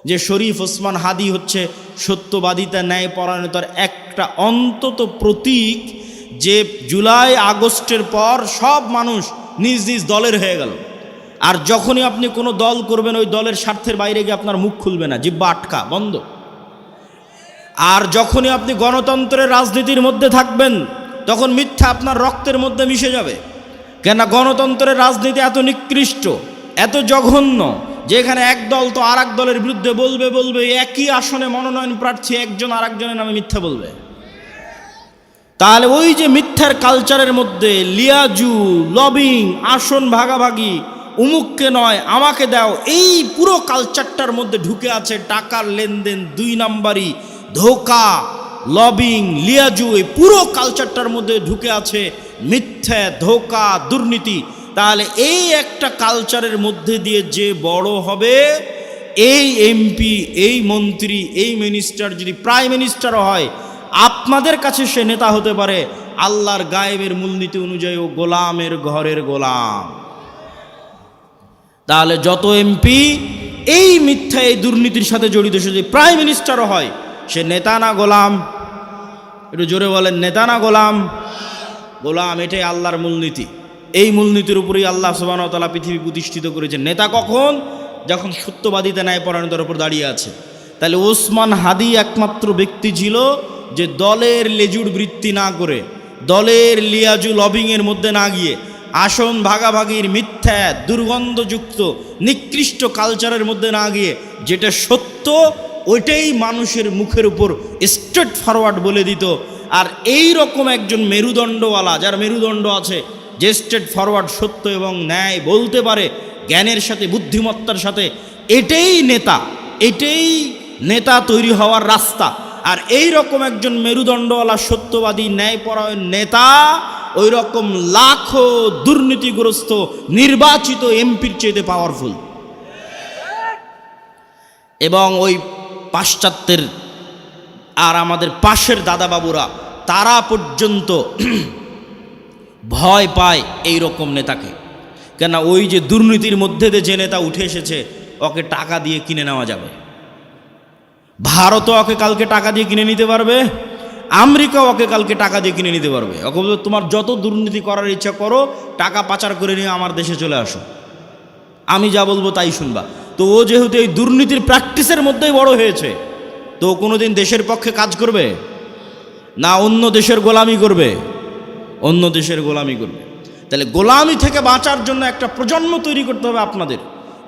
যে শরীফ ওসমান হাদি হচ্ছে সত্যবাদিতা, ন্যায় পরায়ণতার একটা অন্তত প্রতীক, যে জুলাই আগস্টের পর সব মানুষ নিজ নিজ দলের হয়ে গেল। আর যখনই আপনি কোনো দল করবেন, ওই দলের স্বার্থের বাইরে গিয়ে আপনার মুখ খুলবে না, জিহ্বা আটকা, বন্ধ। আর যখনই আপনি গণতন্ত্রের রাজনীতির মধ্যে থাকবেন, তখন মিথ্যা আপনার রক্তের মধ্যে মিশে যাবে। কেন গণতন্ত্রের রাজনীতি এত নিকৃষ্ট, এত জঘন্য, যেখানে এক দল তো আর এক দলের বিরুদ্ধে বলবে, একই আসনে মনোনয়ন প্রার্থী একজন আর একজনের নামে মিথ্যা বলবে। তাহলে ওই যে মিথ্যার কালচারের মধ্যে লিয়াজু, লবিং, আসন ভাগাভাগি, উমুককে নয় আমাকে দাও, এই পুরো কালচারটার মধ্যে ঢুকে আছে টাকার লেনদেন, 2 নাম্বারি, ধোকা, লবিং, লিয়াজু, এই পুরো কালচারটার মধ্যে ঢুকে আছে মিথ্যা, ধোকা, দুর্নীতি। তাহলে এই একটা কালচারের মধ্যে দিয়ে যে বড় হবে, এই এমপি, এই মন্ত্রী, এই মিনিস্টার যদি প্রাইম মিনিস্টারও হয়, আপনাদের কাছে সে নেতা হতে পারে, আল্লাহর গায়েবের মূলনীতি অনুযায়ী ও গোলামের ঘরের গোলাম। তাহলে যত এমপি এই মিথ্যা, এই দুর্নীতির সাথে জড়িত, সে যদি প্রাইম মিনিস্টারও হয়, সে নেতা না গোলাম? একটু জোরে বলেন, নেতা না গোলাম? গোলাম। এটাই আল্লাহর মূলনীতি। এই মূলনীতির উপরেই আল্লাহ সুবহানাহু ওয়া তাআলা পৃথিবী প্রতিষ্ঠিত করেছেন। নেতা কখন? যখন সত্যবাদিতা, ন্যায় পরায়ণতার উপর দাঁড়িয়ে আছে। তাহলে ওসমান হাদি একমাত্র ব্যক্তি ছিল যে দলের লেজুড় বৃত্তি না করে, দলের লিয়াজু লবিংয়ের মধ্যে না গিয়ে, আসন ভাগাভাগির মিথ্যা, দুর্গন্ধযুক্ত, নিকৃষ্ট কালচারের মধ্যে না গিয়ে, যেটা সত্য ওইটাই মানুষের মুখের উপর স্ট্রেট ফরওয়ার্ড বলে দিত। আর এই রকম একজন মেরুদণ্ডওয়ালা, যার মেরুদণ্ড আছে, যে স্ট্রেট ফরওয়ার্ড সত্য এবং ন্যায় বলতে পারে জ্ঞানের সাথে, বুদ্ধিমত্তার সাথে, এটাই নেতা, এটাই নেতা তৈরি হওয়ার রাস্তা। আর এই রকম একজন মেরুদণ্ডওয়ালা, সত্যবাদী, ন্যায়পরায়ণ নেতা ওই রকম লাখো দুর্নীতিগ্রস্ত নির্বাচিত এমপির চেয়ে পাওয়ারফুল। এবং ওই পাশ্চাত্যের আর আমাদের পাশের দাদাবাবুরা, তারা পর্যন্ত ভয় পায় এই রকম নেতাকে। কেন? ওই যে দুর্নীতির মধ্যে দিয়ে যে নেতা উঠে এসেছে, ওকে টাকা দিয়ে কিনে নেওয়া যাবে। ভারতও ওকে কালকে টাকা দিয়ে কিনে নিতে পারবে, আমেরিকাও ওকে কালকে টাকা দিয়ে কিনে নিতে পারবে। ওকে বলবে তোমার যত দুর্নীতি করার ইচ্ছা করো, টাকা পাচার করে নিয়ে আমার দেশে চলে আসো, আমি যা বলবো তাই শুনবা। তো ও যেহেতু এই দুর্নীতির প্র্যাকটিসের মধ্যেই বড় হয়েছে, তো কোনোদিন দেশের পক্ষে কাজ করবে না, অন্য দেশের গোলামি করবে, অন্য দেশের গোলামি করবে। তাহলে গোলামি থেকে বাঁচার জন্য একটা প্রজন্ম তৈরি করতে হবে আপনাদের,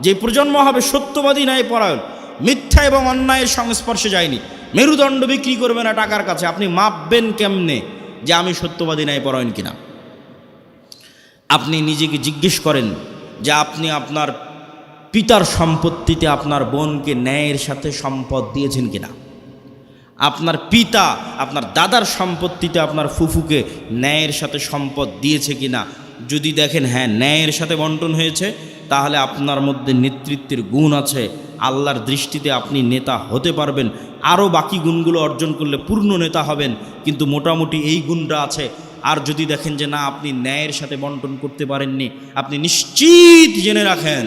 যে প্রজন্ম হবে সত্যবাদী, ন্যায়পরায়ণ, মিথ্যা এবং অন্যায়ের সংস্পর্শে যায়নি, মেরুদণ্ড বিক্রি করবে না টাকার কাছে। আপনি মাপবেন কেমনে যে আমি সত্যবাদী, ন্যায়পরায়ণ কিনা? আপনি নিজেকে জিজ্ঞেস করেন যে আপনি আপনার পিতার সম্পত্তিতে আপনার বোনকে ন্যায়ের সাথে সম্পদ দিয়েছেন কিনা? আপনার পিতা আপনার দাদার সম্পত্তিতে আপনার ফুফুকে ন্যায়ের সাথে সম্পদ দিয়েছে কিনা? যদি দেখেন হ্যাঁ, ন্যায়ের সাথে বন্টন হয়েছে, তাহলে আপনার মধ্যে নেতৃত্বের গুণ আছে, আল্লাহর দৃষ্টিতে আপনি নেতা হতে পারবেন। আরও বাকি গুণগুলো অর্জন করলে পূর্ণ নেতা হবেন, কিন্তু মোটামুটি এই গুণটা আছে। আর যদি দেখেন যে না, আপনি ন্যায়ের সাথে বন্টন করতে পারেননি, আপনি নিশ্চিত জেনে রাখেন,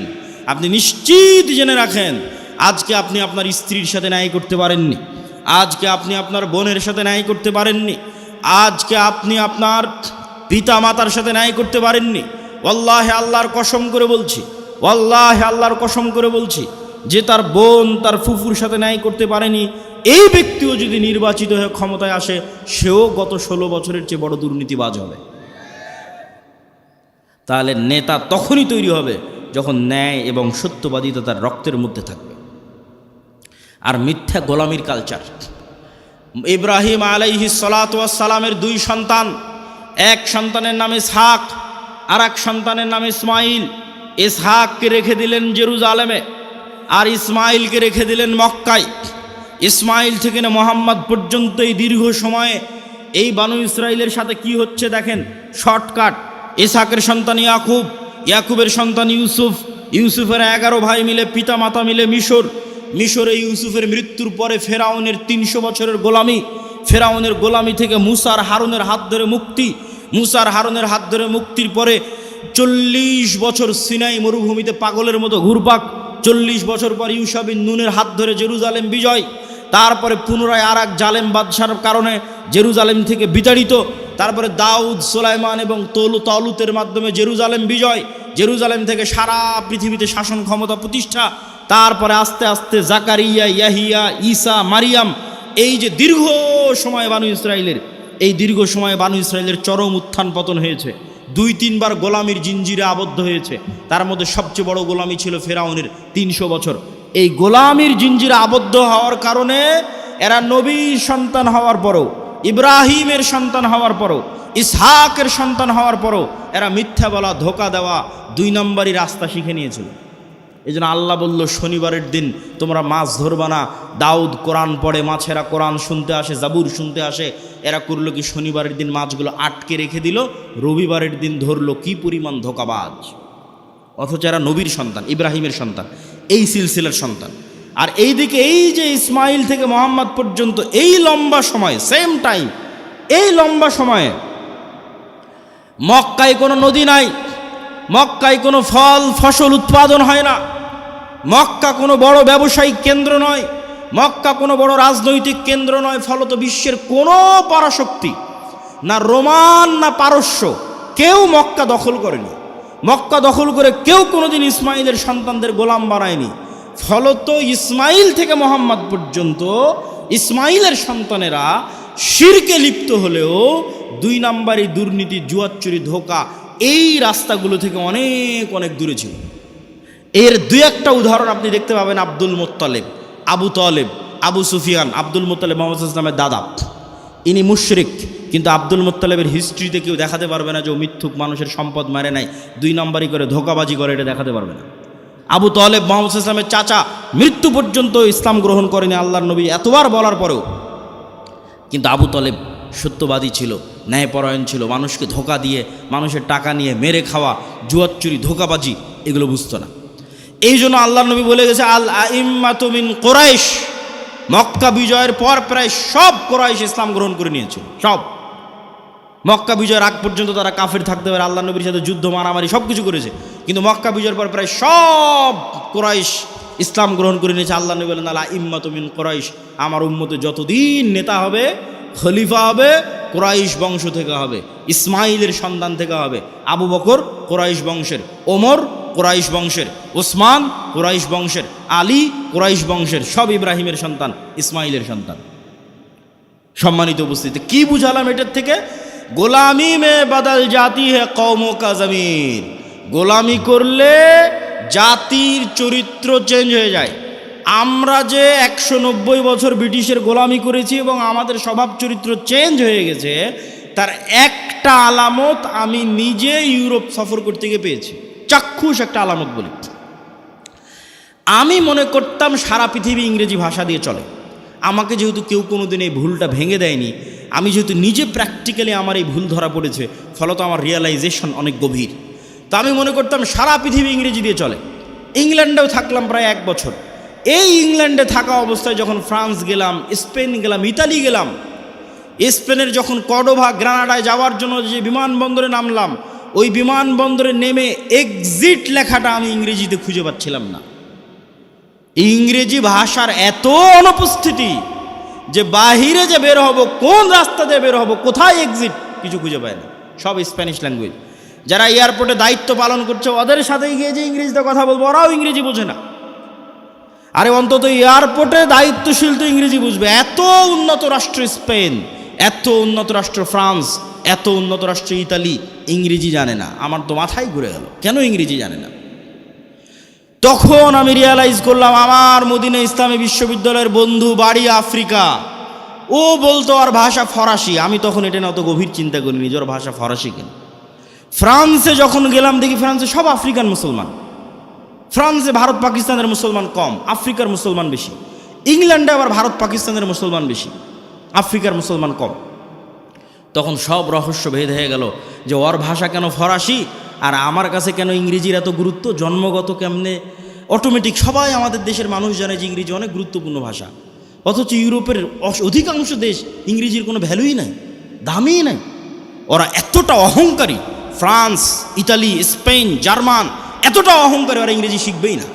আপনি নিশ্চিত জেনে রাখেন, আজকে আপনি আপনার স্ত্রীর সাথে ন্যায় করতে পারেননি, আজকে আপনি আপনার বোনের সাথে ন্যায় করতে পারেননি, আজকে আপনি আপনার পিতা মাতার সাথে ন্যায় করতে পারেননি। ওয়াল্লাহি আল্লাহর কসম করে বলছি, ওয়াল্লাহি আল্লাহর কসম করে বলছি, যে তার বোন তার ফুফুর সাথে ন্যায় করতে পারেনি, এই ব্যক্তিও যদি নির্বাচিত হয়ে ক্ষমতায় আসে, সেও গত 16 বছরের চেয়ে বড় দুর্নীতিবাজ হবে। তাহলে নেতা তখনই তৈরি হবে যখন ন্যায় এবং সত্যবাদিতা তার রক্তের মধ্যে থাকবে। আর মিথ্যা গোলামির কালচার। ইব্রাহিম আলাইহিস সালাতু ওয়াস সালামের 2 সন্তান, এক সন্তানের নাম ইসহাক, আর এক সন্তানের নাম ইসমাইল। ইসহাককে রেখে দিলেন জেরুজালেমে, আর ইসমাইলকে রেখে দিলেন মক্কায়। ইসমাইল থেকে না মুহাম্মদ পর্যন্ত এই দীর্ঘ সময়ে এই বানু ইসরাইলের সাথে কি হচ্ছে দেখেন, শর্টকাট। ইসহাকের সন্তান ইয়াকুব, ইয়াকুবের সন্তান ইউসুফ, ইউসুফের 11 ভাই মিলে, পিতা মাতা মিলে মিশর। মিশরে ইউসুফের মৃত্যুর পরে ফেরাউনের 300 বছরের গোলামি, ফেরাউনের গোলামি থেকে মুসার হারুনের হাত ধরে মুক্তি, মুসার হারুনের হাত ধরে মুক্তির পরে 40 বছর সিনাই মরুভূমিতে পাগলের মতো ঘুরপাক, 40 বছর পর ইউশা বিন নুনের হাত ধরে জেরুজালেম বিজয়, তারপরে পুনরায় আর এক জালেম বাদশার কারণে জেরুজালেম থেকে বিতাড়িত, তারপরে দাউদ, সুলাইমান এবং তালুতের মাধ্যমে জেরুজালেম বিজয়, জেরুজালেম থেকে সারা পৃথিবীতে শাসন ক্ষমতা প্রতিষ্ঠা, তারপরে আস্তে আস্তে জাকারিয়া, ইয়াহিয়া, ঈসা, মারিয়াম, এই যে দীর্ঘ সময় বানু ইসরায়েলের, এই দীর্ঘ সময়ে বানু ইসরায়েলের চরম উত্থান পতন হয়েছে। 2-3 বার গোলামির জিঞ্জিরে আবদ্ধ হয়েছে। তার মধ্যে সবচেয়ে বড় গোলামি ছিল ফেরাউনের 300 বছর। এই গোলামির জিঞ্জিরে আবদ্ধ হওয়ার কারণে এরা নবীর সন্তান হওয়ার পরও, ইব্রাহিমের সন্তান হওয়ার পরও, ইসহাকের সন্তান হওয়ার পরও এরা মিথ্যা বলা, ধোকা দেওয়া, 2 নম্বরই রাস্তা শিখে নিয়েছিল। এই জন্য আল্লাহ বলল, শনিবারের দিন তোমরা মাছ ধরবা না। দাউদ কোরআন পড়ে, মাছেরা কোরআন শুনতে আসে, জাবুর শুনতে আসে। এরা করলো কি, শনিবারের দিন মাছগুলো আটকে রেখে দিল, রবিবারের দিন ধরলো। কি পরিমাণ ধোকাবাজ! অথচ এরা নবীর সন্তান, ইব্রাহিমের সন্তান, এই সিলসিলার সন্তান। আর এইদিকে এই যে ইসমাইল থেকে মোহাম্মদ পর্যন্ত এই লম্বা সময়, সেম টাইম, এই লম্বা সময়ে মক্কায় কোনো নদী নাই, মক্কায় কোনো ফল ফসল উৎপাদন হয় না, মক্কা কোনো বড় ব্যবসায়িক কেন্দ্র নয়, মক্কা কোনো বড় রাজনৈতিক কেন্দ্র নয়। ফলত বিশ্বের কোনো পরাশক্তি, না রোমান না পারস্য, কেউ মক্কা দখল করেনি। মক্কা দখল করে কেউ কোনোদিন ইসমাইলের সন্তানদের গোলাম বানায়নি। ফলত ইসমাইল থেকে মোহাম্মদ পর্যন্ত ইসমাইলের সন্তানেরা শিরকে লিপ্ত হলেও 2 নম্বরই দুর্নীতি, জুয়াচুরি, ধোকা, এই রাস্তাগুলো থেকে অনেক অনেক দূরে ছিল। এর 2-1টা উদাহরণ আপনি দেখতে পাবেন। Abdul Muttalib, Abu Taleb, Abu Sufian. Abdul Muttalib Muhammad সাল্লাল্লাহু আলাইহি ওয়াসাল্লামের দাদা, ইনি মুশরিক, কিন্তু আব্দুল মুত্তালিবের হিস্ট্রিতে কেউ দেখাতে পারবে না যে ও মিথ্যুক, মানুষের সম্পদ মারে নাই, 2 নম্বরই করে ধোকাবাজি করে, এটা দেখাতে পারবে না। আবু তালেব মুহাম্মদ সাল্লাল্লাহু আলাইহি ওয়াসাল্লামের চাচা, মৃত্যু পর্যন্ত ইসলাম গ্রহণ করেনি আল্লাহর নবী এতবার বলার পরেও। কিন্তু আবু তালেব সত্যবাদী ছিল, ন্যায়পরায়ণ ছিল, মানুষকে ধোকা দিয়ে, মানুষের টাকা নিয়ে মেরে খাওয়া, জুয়াচুরি, ধোকাবাজি, এগুলো বুঝতো না। এই জন্য আল্লাহর নবী বলে গেছে, আল আইম্মাতু মিন কুরাইশ। মক্কা বিজয়ের পর প্রায় সব কুরাইশ ইসলাম গ্রহণ করে নিয়েছিল। সব মক্কা বিজয়ের আগ পর্যন্ত তারা কাফের থাকতে পারে, আল্লাহ নবীর সাথে যুদ্ধ, মারামারি সব কিছু করেছে, কিন্তু মক্কা বিজয়ের পর প্রায় সব কুরাইশ ইসলাম গ্রহণ করে নিয়েছে। আল্লাহ নবী বলেন, আল আইম্মাতু মিন কুরাইশ, আমার উম্মতে যতদিন নেতা হবে, খলিফা হবে, কুরাইশ বংশ থেকে হবে, ইসমাইলের সন্তান থেকে হবে। আবু বকর কুরাইশ বংশের, ওমর কুরাইশ বংশের, ওসমান কুরাইশ বংশের, আলী কুরাইশ বংশের, সব ইব্রাহিমের সন্তান, ইসমাইলের সন্তান। সম্মানিত উপস্থিতি, কি বুঝালাম এটার থেকে? গোলামি মে বদল জাতি হে কওমো কা জমির। গোলামি করলে জাতির চরিত্র চেঞ্জ হয়ে যায়। আমরা যে 190 বছর ব্রিটিশের গোলামি করেছি এবং আমাদের স্বভাব চরিত্র চেঞ্জ হয়ে গেছে, তার একটা আলামত আমি নিজে ইউরোপ সফর করতে গিয়ে পেয়েছি। চাক্ষুষ একটা আলামত বলি। আমি মনে করতাম সারা পৃথিবী ইংরেজি ভাষা দিয়ে চলে। আমাকে যেহেতু কেউ কোনোদিন এই ভুলটা ভেঙে দেয়নি, আমি যেহেতু নিজে প্র্যাকটিক্যালি আমার এই ভুল ধরা পড়েছে, ফলত আমার রিয়েলাইজেশন অনেক গভীর। তো আমি মনে করতাম সারা পৃথিবী ইংরেজি দিয়ে চলে। ইংল্যান্ডেও থাকলাম প্রায় 1 বছর। এই ইংল্যান্ডে থাকা অবস্থায় যখন ফ্রান্স গেলাম, স্পেন গেলাম, ইতালি গেলাম, স্পেনের যখন কর্ডোভা, গ্রানাডায় যাওয়ার জন্য যে বিমানবন্দরে নামলাম, ওই বিমানবন্দরে নেমে এক্সিট লেখাটা আমি ইংরেজিতে খুঁজে পাচ্ছিলাম না। ইংরেজি ভাষার এত অনুপস্থিতি যে বাহিরে যে বের হব, কোন রাস্তা দিয়ে বের হব, কোথায় এক্সিট, কিছু খুঁজে পায় না। সব স্প্যানিশ ল্যাঙ্গুয়েজ। যারা এয়ারপোর্টে দায়িত্ব পালন করছে, ওদের সাথে গিয়ে যে ইংরেজিতে কথা বলবো, ওরাও ইংরেজি বোঝে না। আরে অন্তত এয়ারপোর্টে দায়িত্বশীল তো ইংরেজি বুঝবে। এত উন্নত রাষ্ট্র স্পেন, এত উন্নত রাষ্ট্র ফ্রান্স, এত উন্নত রাষ্ট্র ইতালি, ইংরেজি জানে না। আমার তো মাথায় ঘুরে গেল, কেন ইংরেজি জানে না? তখন আমি রিয়ালাইজ করলাম, আমার মদিনা ইসলামী বিশ্ববিদ্যালয়ের বন্ধু, বাড়ি আফ্রিকা, ও বলতো আর ভাষা ফরাসি। আমি তখন এটা না অত গভীর চিন্তা করিনি যে ওর ভাষা ফরাসি কেন। ফ্রান্সে যখন গেলাম, দেখি ফ্রান্সে সব আফ্রিকান মুসলমান। ফ্রান্সে ভারত পাকিস্তানের মুসলমান কম, আফ্রিকার মুসলমান বেশি। ইংল্যান্ডে আবার ভারত পাকিস্তানের মুসলমান বেশি, আফ্রিকার মুসলমান কম। তখন সব রহস্য ভেদ হয়ে গেল যে ওর ভাষা কেন ফরাসি আর আমার কাছে কেন ইংরেজির এত গুরুত্ব। জন্মগত কেমনে অটোমেটিক সবাই আমাদের দেশের মানুষ জানে যে ইংরেজি অনেক গুরুত্বপূর্ণ ভাষা, অথচ ইউরোপের অধিকাংশ দেশ ইংরেজির কোনো ভ্যালুই নাই, দামই নাই। ওরা এতটা অহংকারী, ফ্রান্স, ইতালি, স্পেন, জার্মান এতটা অহংকারী, ওরা ইংরেজি শিখবেই না।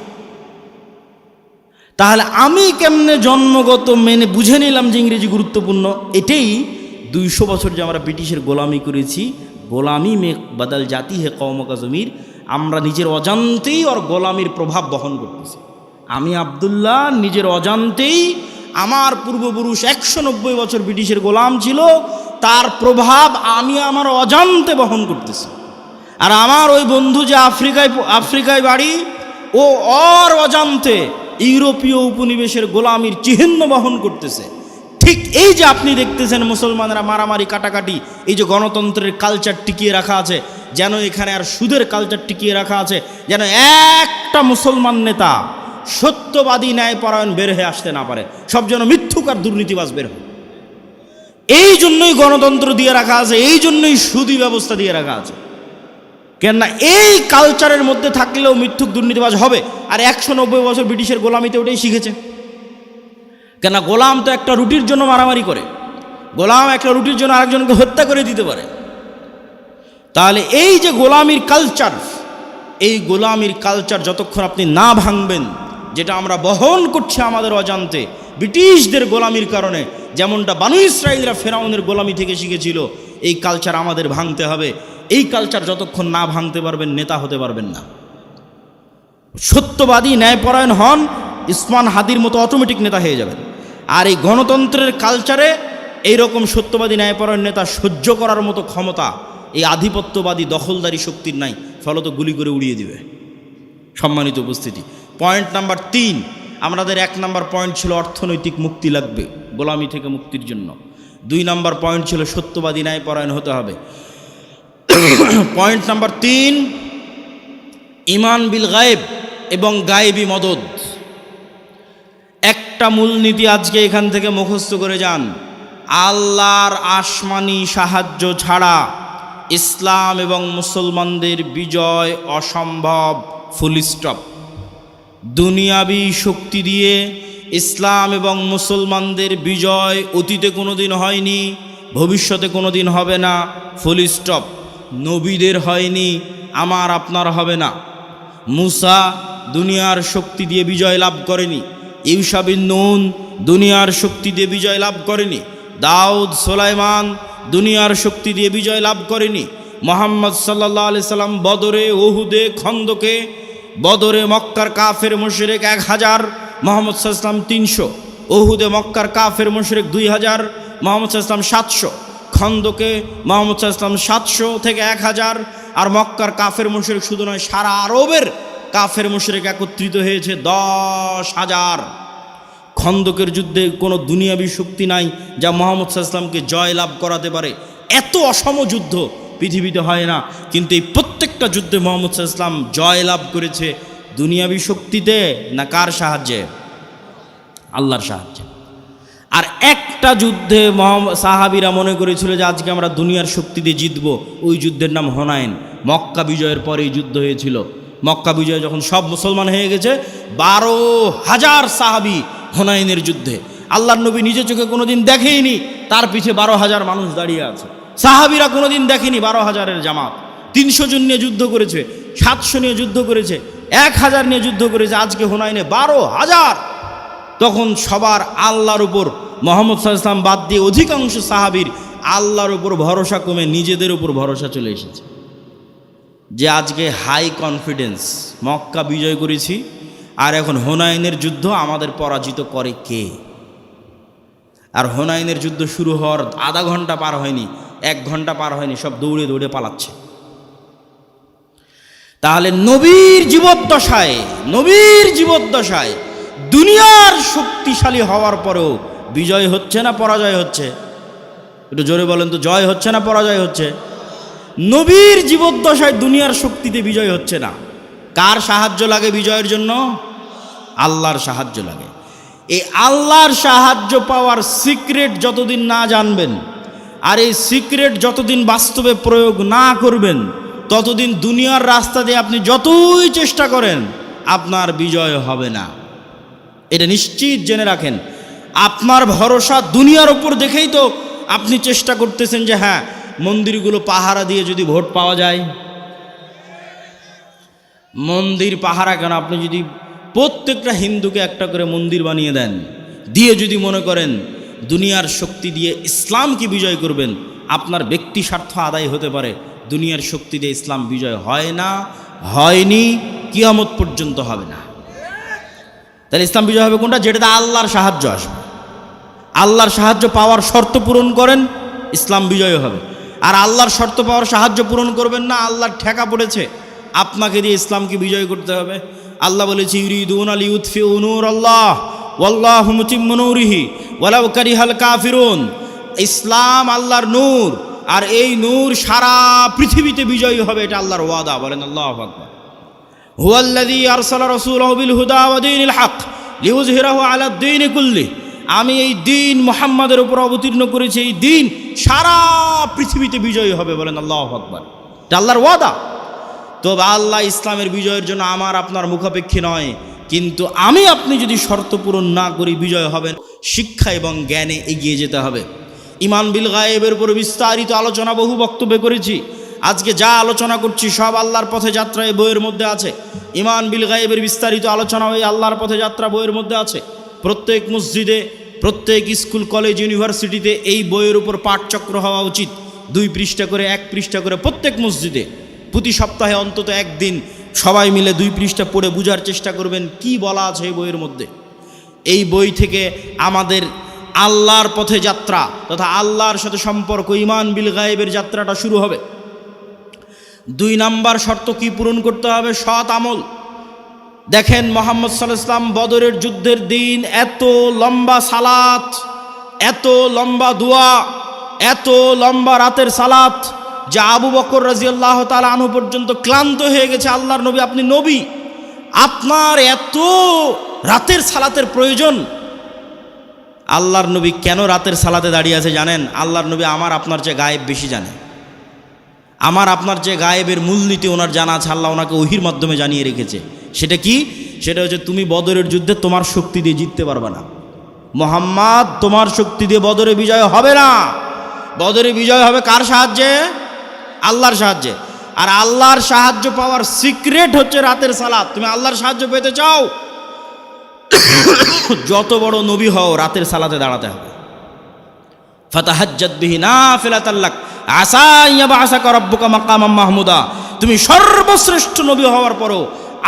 তাহলে আমি কেমনে জন্মগত মেনে বুঝে নিলাম যে ইংরেজি গুরুত্বপূর্ণ? এটাই 200 বছর যে আমরা ব্রিটিশের গোলামি করেছি, গোলামি মে বদল জাতি হে কওমকা জমির, আমরা নিজের অজান্তেই ওর গোলামির প্রভাব বহন করতেছি। আমি আব্দুল্লাহ নিজের অজান্তেই, আমার পূর্বপুরুষ 190 বছর ব্রিটিশের গোলাম ছিল, তার প্রভাব আমি আমার অজান্তে বহন করতেছি। আর আমার ওই বন্ধু যে আফ্রিকায় বাড়ি, ও ওর অজান্তে ইউরোপীয় উপনিবেশের গোলামির চিহ্ন বহন করতেছে। ঠিক এই যে আপনি দেখতেছেন মুসলমানরা মারামারি কাটাকাটি, এই যে গণতন্ত্রের কালচার টিকিয়ে রাখা আছে, যেন এখানে আর সুদের কালচার টিকিয়ে রাখা আছে, যেন একটা মুসলমান নেতা সত্যবাদী ন্যায়পরায়ণ বের হয়ে আসতে না পারে, সব যেন মিথ্যুক আর দুর্নীতিবাজ বের হয়। এই জন্যই গণতন্ত্র দিয়ে রাখা আছে, এই জন্যই সুদী ব্যবস্থা দিয়ে রাখা আছে। কেননা এই কালচারের মধ্যে থাকলেও মিথ্যুক দুর্নীতিবাজ হবে। আর 190 বছর ব্রিটিশের গোলামিতে ওটাই শিখেছে। কেননা গোলাম তো একটা রুটির জন্য মারামারি করে, গোলাম একটা রুটির জন্য আরেকজনকে হত্যা করে দিতে পারে। তাহলে এই যে গোলামির কালচার, এই গোলামির কালচার যতক্ষণ আপনি না ভাঙবেন, যেটা আমরা বহন করছি আমাদের অজান্তে ব্রিটিশদের গোলামির কারণে, যেমনটা বানু ইসরাইলরা ফেরাউনের গোলামি থেকে শিখেছিল, এই কালচার আমাদের ভাঙতে হবে। এই কালচার যতক্ষণ না ভাঙতে পারবেন, নেতা হতে পারবেন না। সত্যবাদী ন্যায়পরায়ণ হন, ইসমান হাদির মতো অটোমেটিক নেতা হয়ে যাবেন। আর এই গণতন্ত্রের কালচারে এইরকম সত্যবাদী ন্যায়পরায়ণ নেতা সহ্য করার মতো ক্ষমতা এই আধিপত্যবাদী দখলদারি শক্তির নাই, ফলত গুলি করে উড়িয়ে দিবে। সম্মানিত উপস্থিতি, পয়েন্ট নাম্বার 3, আমাদের 1 নাম্বার পয়েন্ট ছিল অর্থনৈতিক মুক্তি লাগবে গোলামি থেকে মুক্তির জন্য। 2 নাম্বার পয়েন্ট ছিল সত্যবাদী ন্যায়পরায়ণ হতে হবে। পয়েন্ট নাম্বার 3, ইমান বিল গায়েব এবং গায়েবী মদদ। একটা মূলনীতি আজকে এখান থেকে মুখস্থ করে যান, আল্লাহর আসমানি সাহায্য ছাড়া ইসলাম এবং মুসলমানদের বিজয় অসম্ভব, ফুল স্টপ। দুনিয়াবি শক্তি দিয়ে ইসলাম এবং মুসলমানদের বিজয় অতীতে কোনোদিন হয়নি, ভবিষ্যতে কোনোদিন হবে না, ফুল স্টপ। নবীদের হয়নি, আমার আপনার হবে না। মুসা দুনিয়ার শক্তি দিয়ে বিজয় লাভ করেনি, ইউশা বিন নুন দুনিয়ার শক্তি দিয়ে বিজয় লাভ করেনি, দাউদ সুলাইমান দুনিয়ার শক্তি দিয়ে বিজয় লাভ করেনি। মুহাম্মদ সাল্লাল্লাহু আলাইহি সাল্লাম বদরে, উহুদে, খন্দকে, বদরে মক্কার কাফের মুশরিক 1000, মুহাম্মদ সাল্লাল্লাহু আলাইহি সাল্লাম 300, উহুদে মক্কার কাফের মুশরিক 2000, মুহাম্মদ সাল্লাল্লাহু আলাইহি সাল্লাম 700, খন্দকে মুহাম্মদ সাল্লাল্লাহু আলাইহি সাল্লাম 700 থেকে 1000। আর মক্কার কাফের মুশরিক শুধু নয়, সারা আরবের কাফের মুশরিক একত্রিত হয়েছে 10,000। খন্দকের যুদ্ধে কোনো দুনিয়াবী শক্তি নাই যা মুহাম্মদ সাল্লাল্লাহু আলাইহি সাল্লামকে জয় লাভ করাতে পারে। এত অসম যুদ্ধ পৃথিবীতে হয় না, কিন্তু এই প্রত্যেকটা যুদ্ধে মুহাম্মদ সাল্লাল্লাহু আলাইহি সাল্লাম জয় লাভ করেছে দুনিয়াবী শক্তিতে না কার সাহায্যে? আল্লাহর সাহায্যে। আর একটা যুদ্ধে সাহাবীরা মনে করেছিল যে আজকে আমরা দুনিয়ার শক্তি দিয়ে জিতবো, ওই যুদ্ধের নাম হুনাইন। মক্কা বিজয়ের পরে এই যুদ্ধ হয়েছিল। মক্কা বিজয় যখন সব মুসলমান হয়ে গেছে, 12,000 সাহাবী হুনাইনের যুদ্ধে। আল্লাহর নবী নিজে চোখে কোনোদিন দেখেইনি, তার পিছে 12,000 মানুষ দাঁড়িয়ে আছে। সাহাবীরা কোনোদিন দেখেনি 12,000-এর জামাত। 300 জন নিয়ে যুদ্ধ করেছে, 700 নিয়ে যুদ্ধ করেছে, 1000 নিয়ে যুদ্ধ করেছে, আজকে হুনাইনে 12,000। তখন সবার আল্লাহর উপর, মুহাম্মদ সাল্লাল্লাহু আলাইহি ওয়াসাল্লাম বাদ দিয়ে অধিকাংশ সাহাবীর আল্লাহর উপর ভরসা কমে নিজেদের উপর ভরসা চলে এসেছে। যে আজকে হাই কনফিডেন্স, মক্কা বিজয় করেছি আর এখন হুনাইনের যুদ্ধ আমাদের পরাজিত করে কে? আর হুনাইনের যুদ্ধ শুরু হওয়ার আধা ঘন্টা পার হয়নি, 1 ঘন্টা পার হয়নি, সব দৌড়ে দৌড়ে পালাচ্ছে। তাহলে নবীর জীবদ্দশায় দুনিয়ার শক্তিশালী হওয়ার পরেও বিজয় হচ্ছে না পরাজয় হচ্ছে? একটু জোরে বলেন তো, জয় হচ্ছে না পরাজয় হচ্ছে? নবীর জীবদ্দশায় দুনিয়ার শক্তিতে বিজয় হচ্ছে না। কার সাহায্য লাগে বিজয়ের জন্য? আল্লাহর সাহায্য লাগে। এই আল্লাহর সাহায্য পাওয়ার সিক্রেট যতদিন না জানবেন, আর এই সিক্রেট যতদিন বাস্তবে প্রয়োগ না করবেন, ততদিন দুনিয়ার রাস্তা দিয়ে আপনি যতই চেষ্টা করেন আপনার বিজয় হবে না। এটা নিশ্চিত জেনে রাখেন। আপনার ভরসা দুনিয়ার উপর দেখেই তো আপনি চেষ্টা করতেছেন যে হ্যাঁ, মন্দিরগুলো পাহারা দিয়ে যদি ভোট পাওয়া যায়। মন্দির পাহারা কেন? আপনি যদি প্রত্যেকটা হিন্দুকে একটা করে মন্দির বানিয়ে দেন, দিয়ে যদি মনে করেন দুনিয়ার শক্তি দিয়ে ইসলামকে বিজয় করবেন, আপনার ব্যক্তি স্বার্থ আদায় হতে পারে, দুনিয়ার শক্তি দিয়ে ইসলাম বিজয় হয় না, হয়নি, কিয়ামত পর্যন্ত হবে না। তাহলে ইসলাম বিজয় হবে কোনটা? যেটাতে আল্লাহর সাহায্য আসবে। আল্লাহর সাহায্য পাওয়ার শর্ত পূরণ করেন, ইসলাম বিজয় হবে। আর আল্লাহর শর্ত পাওয়ার সাহায্য পূরণ করবেন না, আল্লাহর ঠেকা পড়েছে, আপনাকে দিয়ে ইসলামকে বিজয় করতে হবে। আল্লাহ বলেছে ইউরিদুনা লিইউতফিউ নূরাল্লাহ ওয়াল্লাহু মুতিম্মু নূরিহি ওয়ালাউ কারিহাল কাফিরুন। ইসলাম আল্লাহর নূর, আর এই নূর সারা পৃথিবীতে বিজয়ী হবে, এটা আল্লাহর ওয়াদা। বলেন আল্লাহু আকবার। হুয়াল্লাযী আরসালা রাসূলাহু বিল হুদা ওয়া দীনিল হক লিইয়ুযহিরাহু আলাদ দীনি কুল্লি। আমি এই দিন মুহাম্মাদের উপর অবতীর্ণ করেছি, এই দিন সারা পৃথিবীতে বিজয়ী হবে। বলেন আল্লাহু আকবার। এটা আল্লাহর ওয়াদা। তো আল্লাহ ইসলামের বিজয়ের জন্য আমার আপনার মুখাপেক্ষী নয়, কিন্তু আমি আপনি যদি শর্ত পূরণ না করি বিজয় হবেন। শিক্ষা এবং জ্ঞানে এগিয়ে যেতে হবে। ঈমান বিল গায়েবের উপর বিস্তারিত আলোচনা বহু বক্তব্যে করেছি। আজকে যা আলোচনা করছি সব আল্লাহর পথে যাত্রা এই বইয়ের মধ্যে আছে। ঈমান বিল গায়েবের বিস্তারিত আলোচনা ওই আল্লাহর পথে যাত্রা বইয়ের মধ্যে আছে। প্রত্যেক মসজিদে, প্রত্যেক স্কুল, কলেজ, ইউনিভার্সিটিতে এই বইয়ের উপর পাঠচক্র হওয়া উচিত। 2 পৃষ্ঠা করে, 1 পৃষ্ঠা করে প্রত্যেক মসজিদে প্রতি সপ্তাহে অন্তত একদিন সবাই মিলে 2 পৃষ্ঠা পড়ে বোঝার চেষ্টা করবেন কি বলা আছে এই বইয়ের মধ্যে। এই বই থেকে আমাদের আল্লাহর পথে যাত্রা তথা আল্লাহর সাথে সম্পর্ক, ঈমান বিল গায়েবের যাত্রাটা শুরু হবে। 2 নাম্বার শর্ত কি পূরণ করতে হবে? সৎ আমল। দেখেন মুহাম্মদ সাল্লাল্লাহু আলাইহি ওয়াসাল্লাম বদরের যুদ্ধের দিন এত লম্বা সালাত, এত লম্বা দোয়া, এত লম্বা রাতের সালাত, যা আবু বকর রাদিয়াল্লাহু তাআলা আনহু পর্যন্ত ক্লান্ত হয়ে গেছে। আল্লাহর নবী, আপনি নবী, আপনার এত রাতের সালাতের প্রয়োজন? আল্লাহর নবী কেন রাতের সালাতে দাঁড়িয়ে আছে জানেন? আল্লাহর নবী আমার আপনার চেয়ে গায়েব বেশি জানে। আমার আপনার চেয়ে গায়েবের মূলনীতি ওনার জানা আছে। আল্লাহ ওনাকে ওহির মাধ্যমে জানিয়ে রেখেছে। সেটা কি? সেটা হচ্ছে তুমি বদরের যুদ্ধে তোমার শক্তি দিয়ে জিততে পারবে না। মুহাম্মদ, তোমার শক্তি দিয়ে বদরে বিজয় হবে না। বদরে বিজয় হবে কার সাহায্যে? আল্লাহর সাহায্যে। আর আল্লাহর সাহায্য পাওয়ার সিক্রেট হচ্ছে রাতের সালাত। তুমি আল্লাহর সাহায্য পেতে চাও, যত বড় নবী হও রাতের সালাতে দাঁড়াতে হবে। ফাতাহাজ্জাত বিহি নাফিলাতাল লাক আসা ইয়াবআসাকা রাব্বুকা মাকামাম মাহমুদা। তুমি সর্বশ্রেষ্ঠ নবী হওয়ার পরও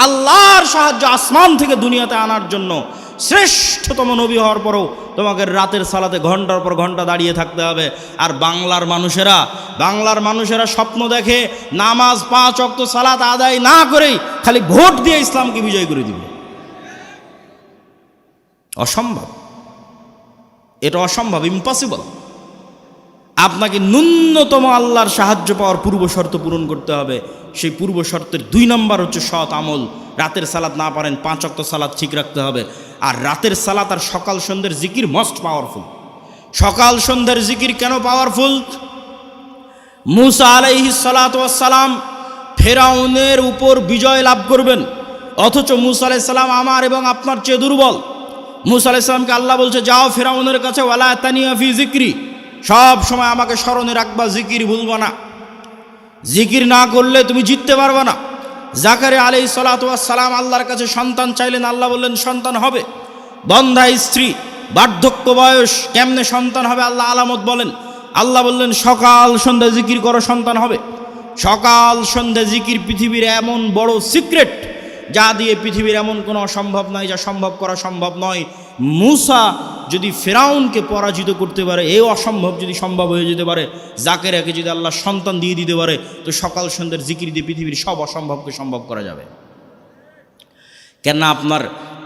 আল্লাহর সাহায্য আসমান থেকে দুনিয়াতে আনার জন্য শ্রেষ্ঠতম নবী হওয়ার পরও তোমাকে রাতের সালাতে ঘন্টার পর ঘন্টা দাঁড়িয়ে থাকতে হবে। আর বাংলার মানুষেরা স্বপ্ন দেখে নামাজ 5 ওয়াক্ত সালাত আদায় না করেই খালি ভোট দিয়ে ইসলামকে বিজয় করে দিবে। অসম্ভব, এটা অসম্ভব, ইম্পসিবল। আপনাকে ন্যূনতম আল্লাহর সাহায্য পাওয়ার পূর্ব শর্ত পূরণ করতে হবে। সেই পূর্ব শর্তের 2 নম্বর হচ্ছে সৎ আমল। রাতের সালাত না পারেন 5 ওয়াক্ত সালাত ঠিক রাখতে হবে। আর রাতের সালাত আর সকাল সন্ধ্যের জিকির মোস্ট পাওয়ারফুল। সকাল সন্ধ্যের জিকির কেন পাওয়ারফুল? মুসা আলাইহিস সালাতু ওয়াস সালাম ফেরাউনের উপর বিজয় লাভ করবেন, অথচ মুসা আলাইহিস সালাম আমার এবং আপনার চেয়ে দুর্বল। মুসা আলাইহিস সালামকে আল্লাহ বলছে, যাও ফেরাউনের কাছে, ওয়ালা তানিয়া ফি যিকরি, সব সময় আমাকে স্মরণে রাখবা, জিকির ভুলবা না। জিকির না করলে তুমি জিততে পারবে না। জাকারিয়া আলাইহিস সালাতু ওয়াস সালাম আল্লাহর কাছে সন্তান চাইলেন, আল্লাহ বললেন সন্তান হবে। বন্ধা স্ত্রী, বার্ধক্য বয়স, কেমনে সন্তান হবে? আল্লাহ আলামত বলেন। আল্লাহ বললেন সকাল সন্ধ্যা জিকির করো, সন্তান হবে। সকাল সন্ধ্যা জিকির পৃথিবীর এমন বড় সিক্রেট, যা দিয়ে পৃথিবীর এমন কোনো অসম্ভব নয়, যা সম্ভব করা সম্ভব নয়। মুসা যদি ফেরাউনকে পরাজিত করতে পারে, এই অসম্ভব যদি সম্ভব হয়ে যেতে পারে, জাকেরিয়াকে যদি আল্লাহ সন্তান দিয়ে দিতে পারে, তো সকাল সন্ধ্যার জিকির দিয়ে পৃথিবীর সব অসম্ভবকে সম্ভব করা যাবে। কেন? আপনার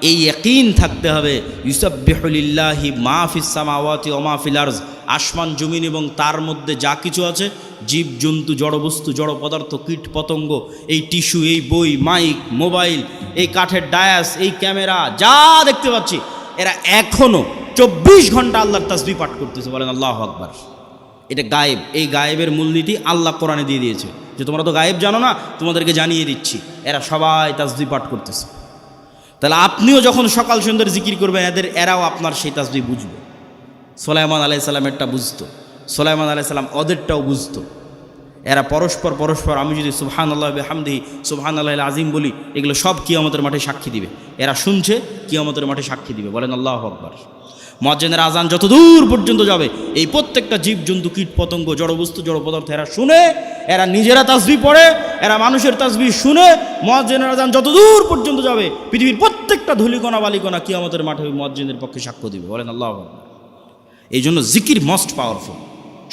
এই ইয়াকিন থাকতে হবে, ইউসাব্বিহু লিল্লাহি মা ফিস সামাওয়াতি ওয়া মা ফিল আরজ, আসমান জমিন এবং তার মধ্যে যা কিছু আছে, জীব জন্তু, জড়বস্তু, জড় পদার্থ, কীট পতঙ্গ, এই টিস্যু, এই বই, মাইক, মোবাইল, এই কাঠের ডায়াস, এই ক্যামেরা, যা দেখতে পাচ্ছি, এরা এখনও 24 ঘন্টা আল্লাহর তাসবিহ পাঠ করতেছে। বলেন আল্লাহু আকবার। এটা গায়েব। এই গায়েবের মূলনীতি আল্লাহ কোরআনে দিয়ে দিয়েছে, যে তোমরা তো গায়েব জানো না, তোমাদেরকে জানিয়ে দিচ্ছি। এরা সবাই তাসবিহ পাঠ করতেছে। তাহলে আপনিও যখন সকাল সন্ধ্যার জিকির করবেন, এরাও আপনার সেই তাসবিহ বুঝবে। সুলাইমান আলাইহিস সালামেরটা বুঝতো, সুলাইমান আলাইহিস সালাম ওদেরটাও বুঝতো। এরা পরস্পর পরস্পর, আমি যদি সুবহানাল্লাহ বিহামদিহি সুবহানাল্লাহিল আযীম বলি, এগুলো সব কিয়ামতের মাঠে সাক্ষী দিবে। এরা শুনছে, কিয়ামতের মাঠে সাক্ষী দিবে। বলেন আল্লাহু আকবার। মুয়াজ্জিনের আজান যত দূর পর্যন্ত যাবে, এই প্রত্যেকটা জীবজন্তু, কীট পতঙ্গ, জড়বস্তু, জড় পদার্থ এরা শুনে, এরা নিজেরা তাসবিহ পড়ে, এরা মানুষের তাসবিহ শুনে। মুয়াজ্জিনের আজান যত দূর পর্যন্ত যাবে, পৃথিবীর প্রত্যেকটা ধূলিকণা বালিকণা কিয়ামতের মাঠে ওই মুয়াজ্জিনের পক্ষে সাক্ষ্য দিবে। বলেন আল্লাহু আকবার। এই জন্য জিকির মোস্ট পাওয়ারফুল,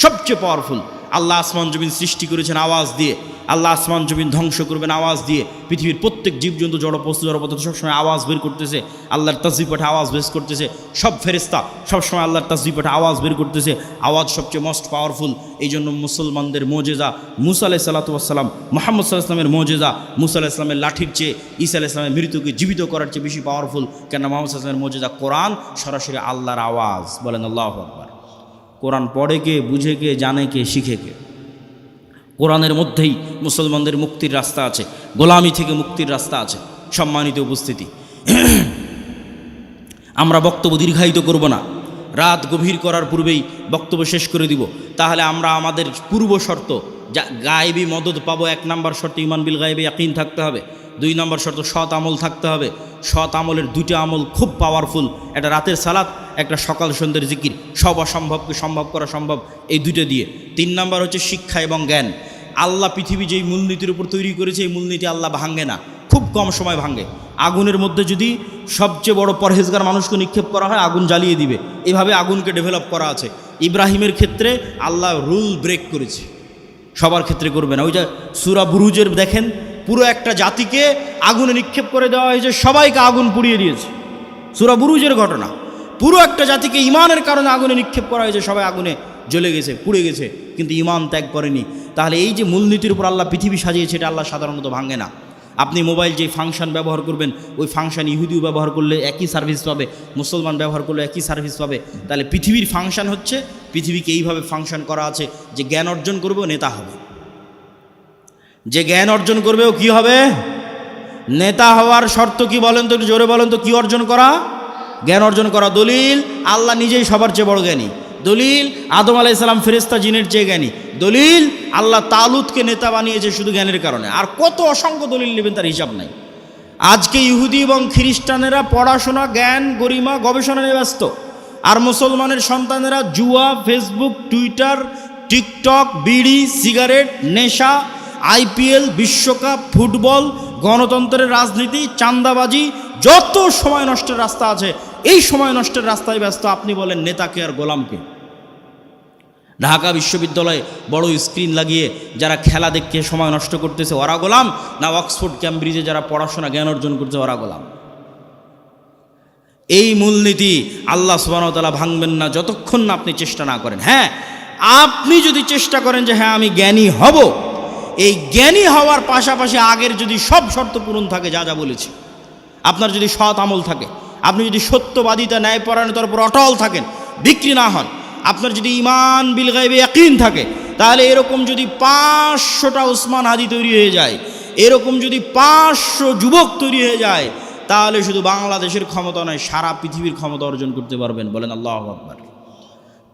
সবচেয়ে পাওয়ারফুল। আল্লাহ আসমান জমিন সৃষ্টি করেছেন আওয়াজ দিয়ে, আল্লাহ আসমান জমিন ধ্বংস করবেন আওয়াজ দিয়ে। পৃথিবীর প্রত্যেক জীবজন্তু, জড়বস্তু, জড়পদার্থ সবসময় আওয়াজ বের করতেছে, আল্লাহর তাসবিহ পাঠে আওয়াজ বের করতেছে। সব ফেরেশতা সবসময় আল্লাহর তাসবিহ পাঠে আওয়াজ বের করতেছে। আওয়াজ সবচেয়ে মোস্ট পাওয়ারফুল। এই জন্য মুসলমানদের মোজেজা মুসা আলাইহিস সালাতু ওয়াস সালাম, মুহাম্মদ সাল্লাল্লাহু আলাইহি ওয়াসাল্লামের মোজেজা মুসা আলাইহিস সালামের লাঠির চেয়ে, ঈসা আলাইহিস সালামের মৃত্যুকে জীবিত করার চেয়ে বেশি পাওয়ারফুল। কেন? মুহাম্মদ সাল্লাল্লাহু আলাইহি ওয়াসাল্লামের মোজেজা কোরআন, সরাসরি আল্লাহর আওয়াজ। বলেন আল্লাহু আকবার। কোরআন পড়ে কে, বুঝে কে, জানে কে, শিখে কে? কোরআনের মধ্যেই মুসলমানদের মুক্তির রাস্তা আছে, গোলামি থেকে মুক্তির রাস্তা আছে। সম্মানিত উপস্থিতি, আমরা বক্তব্য দীর্ঘায়িত করব না, রাত গভীর করার পূর্বেই বক্তব্য শেষ করে দিব। তাহলে আমরা আমাদের পূর্ব শর্ত, যা গায়েবী মদদ পাবো, 1 নম্বর শর্ত ঈমান বিল গায়বি ইয়াকিন থাকতে হবে। 2 নম্বর শর্ত সৎ আমল থাকতে হবে। সৎ আমলের 2টা আমল খুব পাওয়ারফুল, একটা রাতের সালাত, একটা সকাল সন্ধ্যের জিকির। সব অসম্ভবকে সম্ভব করা সম্ভব এই 2টা দিয়ে। 3 নম্বর হচ্ছে শিক্ষা এবং জ্ঞান। আল্লাহ পৃথিবী যেই মূলনীতির উপর তৈরি করেছে, এই মূলনীতি আল্লাহ ভাঙে না, খুব কম সময় ভাঙে। আগুনের মধ্যে যদি সবচেয়ে বড় পরহেজগার মানুষকে নিক্ষেপ করা হয়, আগুন জ্বালিয়ে দিবে। এভাবে আগুনকে ডেভেলপ করা আছে। ইব্রাহিমের ক্ষেত্রে আল্লাহ রুল ব্রেক করেছে, সবার ক্ষেত্রে করবে না। ওই যে সূরা বুরুজের দেখেন, পুরো একটা জাতিকে আগুনে নিক্ষেপ করে দেওয়া হয়েছে, সবাইকে আগুন পুড়িয়ে দিয়েছে। সূরা বুরুজের ঘটনা, পুরো একটা জাতিকে ইমানের কারণে আগুনে নিক্ষেপ করা হয়েছে, সবাই আগুনে জ্বলে গেছে, পুড়ে গেছে, কিন্তু ইমান ত্যাগ করেনি। তাহলে এই যে মূলনীতির উপর আল্লাহ পৃথিবী সাজিয়েছে, এটা আল্লাহ সাধারণত ভাঙে না। আপনি মোবাইল যে ফাংশন ব্যবহার করবেন, ওই ফাংশন ইহুদিও ব্যবহার করলে একই সার্ভিস পাবে, মুসলমান ব্যবহার করলে একই সার্ভিস পাবে। তাহলে পৃথিবীর ফাংশন হচ্ছে, পৃথিবীকে এইভাবে ফাংশন করা আছে যে জ্ঞান অর্জন করবে ও নেতা হবে, যে জ্ঞান অর্জন করবে ও কী হবে? নেতা হওয়ার শর্ত কি বলেন তো, একটু জোরে বলেন তো, কি অর্জন করা? জ্ঞান অর্জন করা। দলিল, আল্লাহ নিজেই সবার চেয়ে বড় জ্ঞানী। দলিল, আদম আলাইহিস সালাম ফেরেশতা জিনের চেয়ে জ্ঞানী। দলিল, আল্লাহ তালুতকে নেতা বানিয়েছে শুধু জ্ঞানের কারণে। আর কত অসংখ্য দলিল নেবেন, তার হিসাব নাই। আজকে ইহুদি এবং খ্রিস্টানেরা পড়াশোনা, জ্ঞান, গরিমা, গবেষণা নিয়ে ব্যস্ত, আর মুসলমানের সন্তানেরা জুয়া, ফেসবুক, টুইটার, টিকটক, বিড়ি, সিগারেট, নেশা, IPL, বিশ্বকাপ, ফুটবল, গণতন্ত্রের রাজনীতি, চাঁদাবাজি, যত সময় নষ্টের রাস্তা আছে, এই সময় নষ্টের রাস্তায় ব্যস্ত। আপনি বলেন নেতাকে আর গোলামকে? ঢাকা বিশ্ববিদ্যালয়ে বড় স্ক্রিন লাগিয়ে যারা খেলা দেখে সময় নষ্ট করতেছে, ওরা গোলাম? না অক্সফোর্ড ক্যামব্রিজে যারা পড়াশোনা জ্ঞান অর্জন করছে, ওরা গোলাম? এই মূলনীতি আল্লাহ সুবহানাহু ওয়া তাআলা ভাঙবেন না যতক্ষণ না আপনি চেষ্টা না করেন। হ্যাঁ, আপনি যদি চেষ্টা করেন যে হ্যাঁ আমি জ্ঞানী হব, এই জ্ঞানী হওয়ার পাশাপাশি আগের যদি সব শর্ত পূরণ থাকে, যা যা বলেছি, আপনার যদি সৎ আমল থাকে, আপনি যদি সত্যবাদিতা, ন্যায়পরায়ণতার উপর অটল থাকেন, বিক্রি না হন, আপনার যদি ঈমান বিল গায়বি ইয়াকিন থাকে, তাহলে এরকম যদি 500টা উসমান হাদি তৈরি হয়ে যায়, এরকম যদি 500 যুবক তৈরি হয়ে যায়, তাহলে শুধু বাংলাদেশের ক্ষমতা নয়, সারা পৃথিবীর ক্ষমতা অর্জন করতে পারবেন। বলেন আল্লাহু আকবার।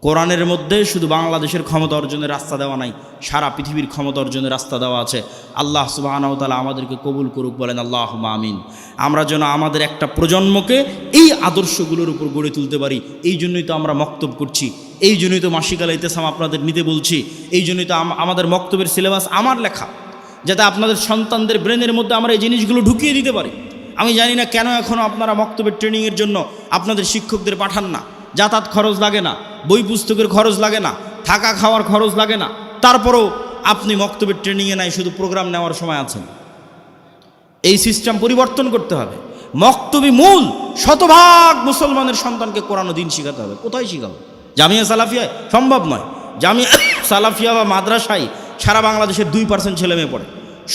কোরআনের মধ্যে শুধু বাংলাদেশের ক্ষমতা অর্জনের রাস্তা দেওয়া নাই, সারা পৃথিবীর ক্ষমতা অর্জনের রাস্তা দেওয়া আছে। আল্লাহ সুবহানাহু ওয়া তাআলা আমাদেরকে কবুল করুক। বলেন আল্লাহুম্মা আমিন। আমরা যেন আমাদের একটা প্রজন্মকে এই আদর্শগুলোর উপর গড়ে তুলতে পারি। এই জন্যই তো আমরা মক্তব করছি, এই জন্যই তো মাসিক আল ইতিসাম আপনাদের নিতে বলছি, এই জন্যই তো আমাদের মক্তবের সিলেবাস আমার লেখা, যাতে আপনাদের সন্তানদের ব্রেনের মধ্যে আমরা এই জিনিসগুলো ঢুকিয়ে দিতে পারি। আমি জানি না কেন এখনও আপনারা মক্তবের ট্রেনিংয়ের জন্য আপনাদের শিক্ষকদের পাঠান না। যাতায়াত খরচ লাগে না, বই পুস্তকের খরচ লাগে না, থাকা খাওয়ার খরচ লাগে না, তারপরেও আপনি মক্তবের ট্রেনিংয়ে নাই, শুধু প্রোগ্রাম নেওয়ার সময় আছেন। এই সিস্টেম পরিবর্তন করতে হবে। মক্তবি মূল, শতভাগ মুসলমানের সন্তানকে কোরআন ও দ্বীন শিখাতে হবে। কোথায় শিখাবো? জামিয়া সালাফিয়ায়? সম্ভব নয়। জামিয়া সালাফিয়া বা মাদ্রাসায় সারা বাংলাদেশের 2% ছেলে মেয়ে পড়ে।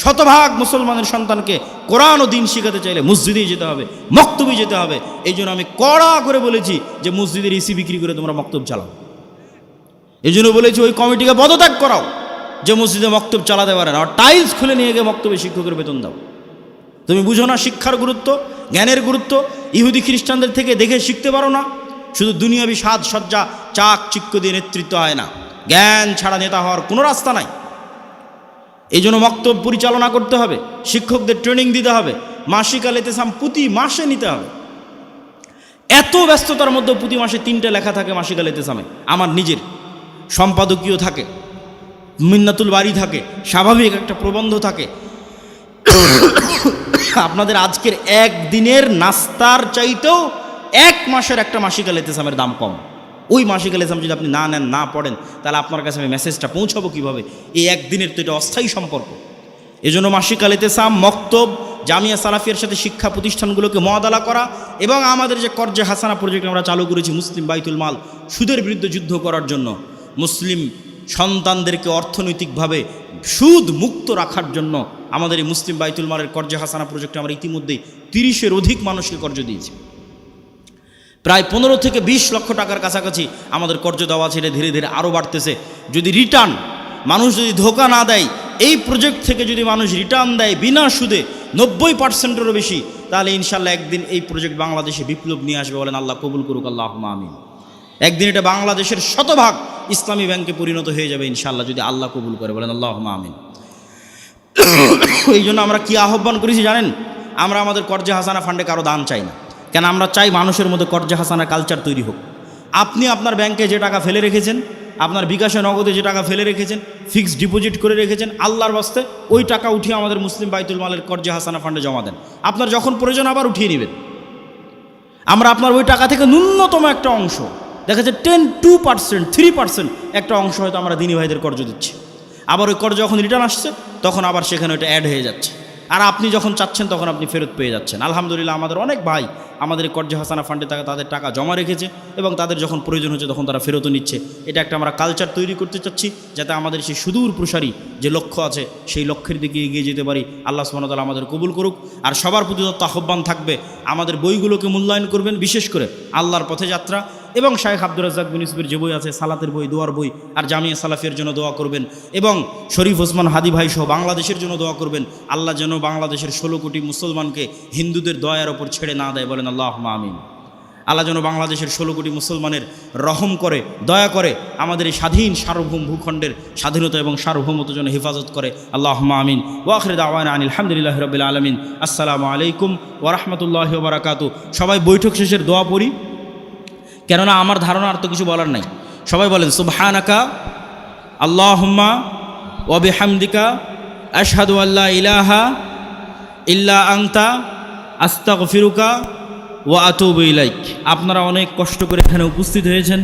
শতভাগ মুসলমানের সন্তানকে কোরআন ও দ্বীন শিখাতে চাইলে মসজিদেই যেতে হবে, মক্তবে যেতে হবে। এই জন্য আমি কড়া করে বলেছি যে মসজিদের ইসি বিক্রি করে তোমরা মক্তব চালাও। এই জন্য বলেছি ওই কমিটিকে পদত্যাগ করাও যে মসজিদে মক্তব চালাতে পারে না, আর টাইলস খুলে নিয়ে গিয়ে মক্তবে শিক্ষকের বেতন দাও। তুমি বুঝো না শিক্ষার গুরুত্ব, জ্ঞানের গুরুত্ব? ইহুদি খ্রিস্টানদের থেকে দেখে শিখতে পারো না? শুধু দুনিয়াবি সাজসজ্জা, চাক চিক্ক দিয়ে নেতৃত্ব হয় না। জ্ঞান ছাড়া নেতা হওয়ার কোনো রাস্তা নাই। এই জন্য মক্তব পরিচালনা করতে হবে, শিক্ষকদের ট্রেনিং দিতে হবে, মাসিক আল ইতিসাম প্রতি মাসে নিতে হবে। এত ব্যস্ততার মধ্যে প্রতি মাসে 3টে লেখা থাকে মাসিক আল ইতিসামে, আমার নিজের সম্পাদকীয় থাকে, মিন্নাতুল বাড়ি থাকে, স্বাভাবিক একটা প্রবন্ধ থাকে। আপনাদের আজকের একদিনের নাস্তার চাইতেও 1 মাসের একটা মাসিক আল ইতিসামের দাম কম। ওই মাসিক আল ইতিসাম যদি আপনি না নেন, না পড়েন, তাহলে আপনার কাছে আমি মেসেজটা পৌঁছাবো কীভাবে? এই একদিনের তো এটা অস্থায়ী সম্পর্ক। এজন্য মাসিক আল ইতিসাম, মক্তব, জামিয়া সালাফিয়ার সাথে শিক্ষা প্রতিষ্ঠানগুলোকে মুআদালা করা এবং আমাদের যে কর্জে হাসানা প্রজেক্ট আমরা চালু করেছি মুসলিম বাইতুল মাল, সুদের বিরুদ্ধে যুদ্ধ করার জন্য, মুসলিম সন্তানদেরকে অর্থনৈতিকভাবে সুদ মুক্ত রাখার জন্য আমাদের এই মুসলিম বাইতুল মালের কর্জে হাসানা প্রজেক্টে আমরা ইতিমধ্যেই 30-এর অধিক মানুষকে কর্জ দিয়েছি। প্রায় 15 থেকে 20 লক্ষ টাকার কাছাকাছি আমাদের কর্জ দেওয়া আছে। এটা ধীরে ধীরে আরও বাড়তেছে। যদি রিটার্ন, মানুষ যদি ধোকা না দেয়, এই প্রজেক্ট থেকে যদি মানুষ রিটার্ন দেয় বিনা সুদে 90%-এরও বেশি, তাহলে ইনশাল্লাহ একদিন এই প্রজেক্ট বাংলাদেশে বিপ্লব নিয়ে আসবে। বলেন আল্লাহ কবুল করুক, আল্লাহুম্মা আমিন। একদিন এটা বাংলাদেশের শতভাগ ইসলামী ব্যাংকে পরিণত হয়ে যাবে ইনশাল্লাহ, যদি আল্লাহ কবুল করে। বলেন আল্লাহুম্মা আমিন। এই জন্য আমরা কি আহ্বান করেছি জানেন? আমরা আমাদের কর্জে হাসানা ফান্ডে কারো দান চাই না। কেন? আমরা চাই মানুষের মধ্যে কর্জে হাসানার কালচার তৈরি হোক। আপনি আপনার ব্যাংকে যে টাকা ফেলে রেখেছেন, আপনার বিকাশে নগদে যে টাকা ফেলে রেখেছেন, ফিক্সড ডিপোজিট করে রেখেছেন, আল্লাহর বাস্তে ওই টাকা উঠিয়ে আমাদের মুসলিম বাইতুল মালের কর্জে হাসানা ফান্ডে জমা দেন। আপনার যখন প্রয়োজন আবার উঠিয়ে নেবেন। আমরা আপনার ওই টাকা থেকে ন্যূনতম একটা অংশ, দেখা যাচ্ছে 10-2%, 3% একটা অংশ হয়তো আমরা দিনী ভাইদের কর্জ দিচ্ছি। আবার ওই কর্জ যখন রিটার্ন আসছে তখন আবার সেখানে ওইটা অ্যাড হয়ে যাচ্ছে, আর আপনি যখন চাচ্ছেন তখন আপনি ফেরত পেয়ে যাচ্ছেন। আলহামদুলিল্লাহ, আমাদের অনেক ভাই আমাদের কর্জে হাসানা ফান্ডে তাদের টাকা জমা রেখেছে এবং তাদের যখন প্রয়োজন হচ্ছে তখন তারা ফেরতও নিচ্ছে। এটা একটা আমরা কালচার তৈরি করতে চাচ্ছি, যাতে আমাদের সেই সুদূর প্রসারী যে লক্ষ্য আছে সেই লক্ষ্যের দিকে এগিয়ে যেতে পারি। আল্লাহ সুবহানাহু ওয়া তাআলা আমাদের কবুল করুক। আর সবার প্রতি আহ্বান থাকবে, আমাদের বইগুলোকে মূল্যায়ন করবেন, বিশেষ করে আল্লাহর পথে যাত্রা এবং শাইখ আব্দুর রাজ্জাক বিন ইউসুফের যে বই আছে, সালাতের বই, দোয়ার বই, আর জামিয়া সালাফিয়ার জন্য দোয়া করবেন এবং শরীফ ওসমান হাদি ভাই সহ বাংলাদেশের জন্য দোয়া করবেন। আল্লাহ যেন বাংলাদেশের 16 কোটি মুসলমানকে হিন্দুদের দয়ার ওপর ছেড়ে না দেয়। বলেন আল্লাহুম্মা আমিন। আল্লাহ যেন বাংলাদেশের 16 কোটি মুসলমানের রহম করে, দয়া করে, আমাদের এই স্বাধীন সার্বভৌম ভূখণ্ডের স্বাধীনতা এবং সার্বভৌমত্ব যেন হেফাজত করে। আল্লাহুম্মা আমিন। ওয়া আখিরু দাওয়ানা আনিল হামদুলিল্লাহি রাব্বিল আলামিন। আসসালামু আলাইকুম ওয়া রাহমাতুল্লাহি ওয়া বারাকাতুহু। সবাই বৈঠক শেষের দোয়া পড়ি, কেননা আমার ধারণা আর তো কিছু বলার নাই। সবাই বলেন সুবহানাকা আল্লাহুম্মা ওয়া বিহামদিকা আশহাদু আল্লা ইলাহা ইল্লা আনতা আস্তাগফিরুকা ওয়া আতুবু ইলাইক। আপনারা অনেক কষ্ট করে এখানে উপস্থিত হয়েছেন।